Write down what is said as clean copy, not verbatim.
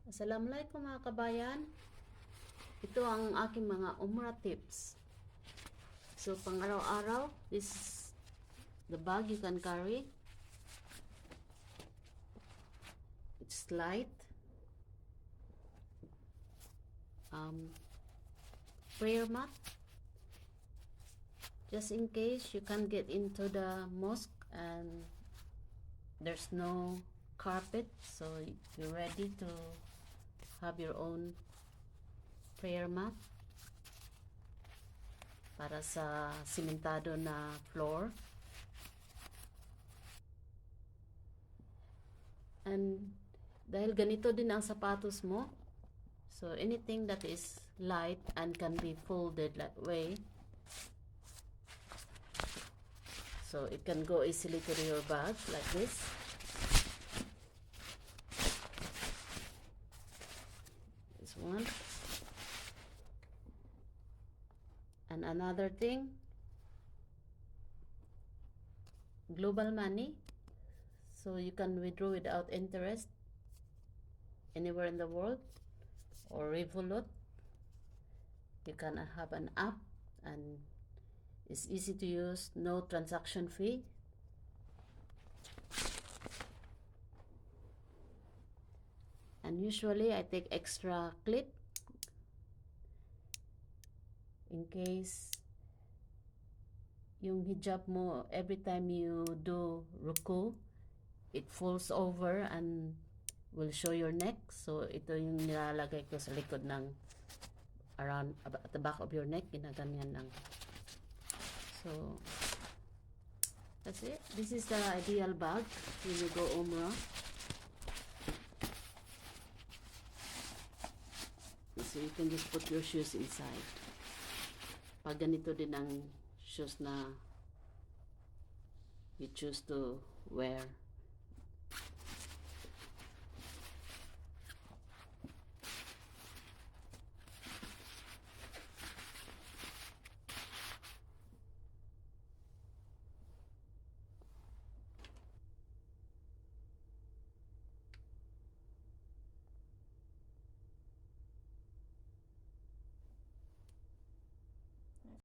Assalamualaikum mga kabayan. Ito ang aking mga umrah tips. So pang araw-araw, this is the bag you can carry. It's light. Prayer mat. Just in case you can't get into the mosque and there's no carpet, so you're ready to have your own prayer mat para sa simentado na floor. And dahil ganito din ang sapatos mo, so anything that is light and can be folded that way, so it can go easily to your bag like this. This one. And another thing, global money, so you can withdraw without interest anywhere in the world, or Revolut. You can have an app and it's easy to use, no transaction fee. And usually I take extra clip in case yung hijab mo, every time you do ruku, it falls over and will show your neck. So ito yung nilalagay ko sa likod ng around at the back of your neck, ginaganyan lang. So that's it. This is the ideal bag when you go umrah. So you can just put your shoes inside. Pag ganito din ang shoes na you choose to wear.